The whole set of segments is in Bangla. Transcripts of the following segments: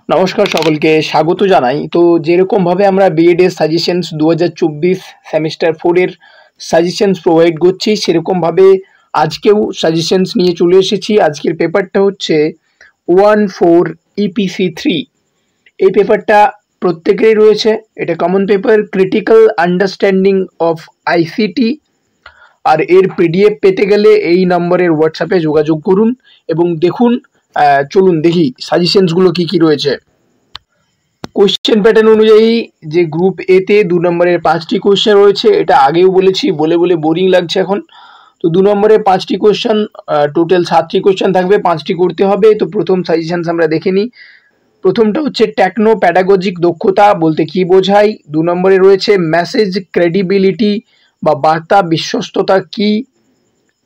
নমস্কার সকলকে স্বাগত জানাই। তো যেরকম ভাবে আমরা বিএড এর সাজেশনস 2024 সেমিস্টার 4 এর সাজেশনস প্রোভাইড করছি, সেরকম ভাবে আজকেও সাজেশনস নিয়ে চলে এসেছি। আজকের পেপারটা হচ্ছে 1-4 EPC 3। এই পেপারটা প্রত্যেকেরই রয়েছে, এটা common paper, critical understanding of ICT. আর এর পিডিএফ পেতে গেলে এই নম্বরের হোয়াটসঅ্যাপে যোগাযোগ করুন এবং দেখুন। চলুন দেখি সাজেশনসগুলো কি কি রয়েছে। কোশ্চেন প্যাটার্ন অনুযায়ী যে গ্রুপ এ তে 2 নম্বরের 5টি কোশ্চেন রয়েছে, এটা আগেও বলেছি, বলে বোরিং লাগছে এখন। তো 2 নম্বরে 5টি কোশ্চেন, টোটাল 7টি কোশ্চেন থাকবে, 5টি করতে হবে। তো প্রথম সাজেশনস আমরা দেখে নিই। প্রথমটা হচ্ছে টেকনো প্যাডাগজিক দক্ষতা বলতে কি বোঝায়। 2 নম্বরে রয়েছে মেসেজ ক্রেডিবিলিটি বা বার্তা বিশ্বস্ততা কি।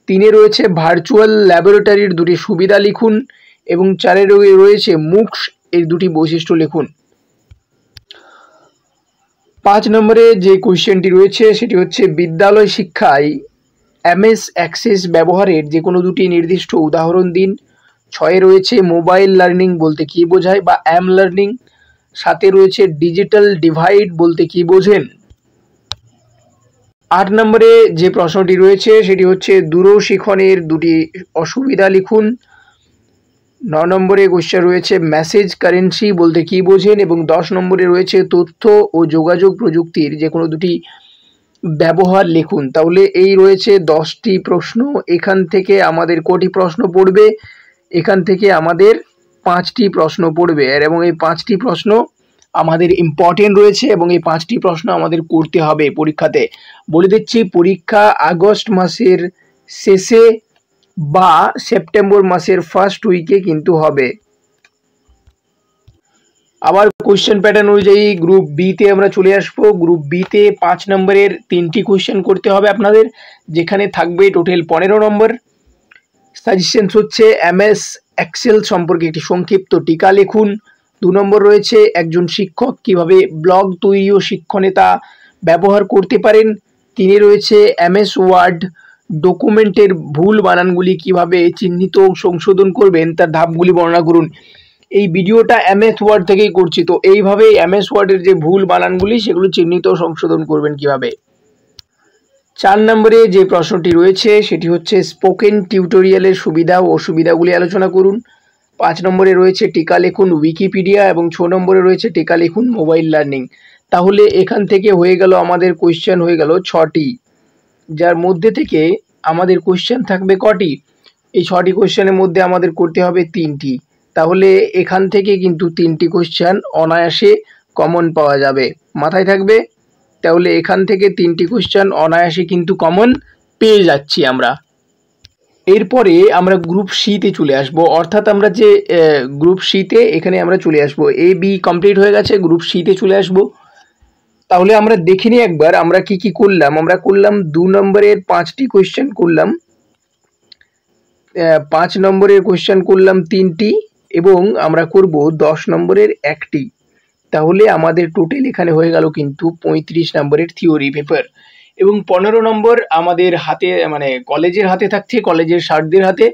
3-এ রয়েছে ভার্চুয়াল ল্যাবরেটরির দুটি সুবিধা লিখুন এবং 4-এ রয়েছে মুক্স এর দুটি বৈশিষ্ট্য লিখুন। 5 নম্বরে যে কোশ্চেনটি রয়েছে সেটি হচ্ছে বিদ্যালয় শিক্ষায় এমএস অ্যাক্সেস ব্যবহারের যে কোনো দুটি নির্দিষ্ট উদাহরণ দিন। 6-এ রয়েছে মোবাইল লার্নিং বলতে কি বোঝায় বা অ্যাম লার্নিং। 7-এ রয়েছে ডিজিটাল ডিভাইড বলতে কি বোঝেন। 8 নম্বরে যে প্রশ্নটি রয়েছে সেটি হচ্ছে দূরশিক্ষণের দুটি অসুবিধা লিখুন। 9 নম্বরে কোশ্চেন রয়েছে মেসেজ কারেন্সি বলতে কি বোঝেন এবং 10 নম্বরে রয়েছে তথ্য ও যোগাযোগ প্রযুক্তির যে কোনো দুটি ব্যবহার লিখুন। তাহলে এই রয়েছে 10টি প্রশ্ন। এখান থেকে আমাদের কটি প্রশ্ন পড়বে? এখান থেকে আমাদের 5টি প্রশ্ন পড়বে, এবং এই 5টি প্রশ্ন আমাদের ইম্পর্টেন্ট রয়েছে এবং এই 5টি প্রশ্ন আমাদের করতে হবে পরীক্ষাতে। বলে দিচ্ছি, পরীক্ষা আগস্ট মাসের শেষে বা সেপ্টেম্বর মাসের ফার্স্ট উইকে কিন্তু হবে। আবার কোশ্চেন প্যাটার্ন অনুযায়ী গ্রুপ বি তে আমরা চলে আসবো। গ্রুপ বি তে 5 নম্বরের 3টি কোশ্চেন করতে হবে আপনাদের, যেখানে থাকবে টোটাল 15 নম্বর। সাজেশনস হচ্ছে এমএস এক্সেল সম্পর্কে একটি সংক্ষিপ্ত টিকা লিখুন। 2 নম্বর রয়েছে একজন শিক্ষক কিভাবে ব্লগ তৈরি ও শিক্ষণে ব্যবহার করতে পারেন। 3-এ রয়েছে এমএস ওয়ার্ড ডকুমেন্টের ভুল বানানগুলি কিভাবে চিহ্নিত ও সংশোধন করবেন তার ধাপগুলি বর্ণনা করুন। এই ভিডিওটা এমএস ওয়ার্ড থেকেই করছি, তো এইভাবে এমএস ওয়ার্ডের যে ভুল বানানগুলি সেগুলো চিহ্নিত ও সংশোধন করবেন কিভাবে। 4 নম্বরে যে প্রশ্নটি রয়েছে সেটি হচ্ছে স্পোকেন টিউটোরিয়ালের সুবিধা ও অসুবিধাগুলি আলোচনা করুন। 5 নম্বরে রয়েছে টিকা লিখুন উইকিপিডিয়া এবং 6 নম্বরে রয়েছে টিকা লিখুন মোবাইল লার্নিং। তাহলে এখান থেকে হয়ে গেল আমাদের কোশ্চেন হয়ে গেল 6টি, যার মধ্যে থেকে আমাদের কোশ্চেন থাকবে কটি? এই 6টি কোশ্চেনের মধ্যে আমাদের করতে হবে 3টি। তাহলে এখান থেকে কিন্তু 3টি কোশ্চেন অনায়াসে কমন পাওয়া যাবে, মাথায় থাকবে। তাহলে এখান থেকে 3টি কোশ্চেন অনায়াসে কিন্তু কমন পেয়ে যাচ্ছি আমরা। এরপরে আমরা গ্রুপ সি তে চলে আসব, অর্থাৎ আমরা যে গ্রুপ সি তে এখানে আমরা চলে আসব। এ বি কমপ্লিট হয়ে গেছে, গ্রুপ সি তে চলে আসব। তাহলে আমরা দেখে নিই একবার আমরা কি কি করলাম। আমরা করলাম 2 নম্বরের 5টি কোশ্চেন করলাম, 5 নম্বরের কোশ্চেন করলাম 3টি এবং আমরা করব 10 নম্বরের 1টি। তাহলে আমাদের টোটাল এখানে হয়ে গেল কিন্তু 35 নম্বরের থিওরি পেপার এবং 15 নম্বর আমাদের হাতে, মানে কলেজের হাতে থাকছে, কলেজের স্যারদের হাতে।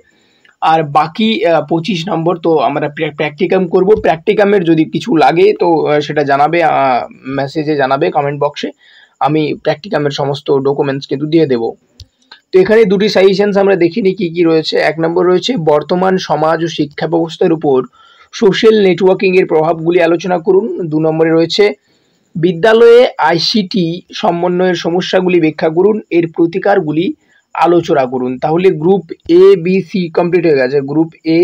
আর বাকি 25 নম্বর তো আমরা প্র্যাকটিকাম করব। প্র্যাকটিকামের যদি কিছু লাগে তো সেটা জানাবে, মেসেজে জানাবে কমেন্ট বক্সে, আমি প্র্যাকটিকামের সমস্ত ডকুমেন্টস কিন্তু দিয়ে দেবো। তো এখানে দুটি সাজেশনস আমরা দেখিনি কি কি রয়েছে। 1 নম্বর রয়েছে বর্তমান সমাজ ও শিক্ষা ব্যবস্থার উপর সোশ্যাল নেটওয়ার্কিং এর প্রভাবগুলি আলোচনা করুন। 2 নম্বরে রয়েছে বিদ্যালয়ে আইসিটি সমন্বয়ের সমস্যাগুলি ব্যাখ্যা করুন, এর প্রতিকারগুলি আলোচনা করুন। তাহলে group A B C complete হয়ে গেছে, গ্রুপ এ,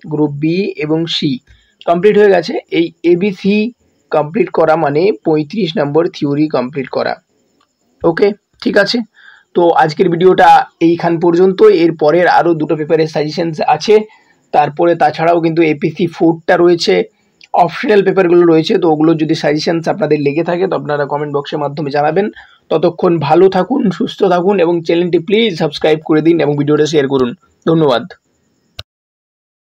গ্রুপ বি এবং সি কমপ্লিট হয়ে গেছে। এই এবিসি কমপ্লিট করা মানে 35 নম্বর থিওরি কমপ্লিট করা। ওকে, ঠিক আছে। তো আজকের ভিডিওটা এইখান পর্যন্ত। এর পরের আরও 2টো পেপারের সাজেশনস আছে, তারপরে তাছাড়াও কিন্তু এপিসি 4টা রয়েছে, অপশনাল পেপারগুলো রয়েছে। তো ওগুলো যদি সাজেশনস আপনাদের লেগে থাকে তো আপনারা কমেন্ট বক্সের মাধ্যমে জানাবেন। ততক্ষণ ভালো থাকুন, সুস্থ থাকুন এবং চ্যানেলটি প্লিজ সাবস্ক্রাইব করে দিন এবং ভিডিওটা শেয়ার করুন। ধন্যবাদ।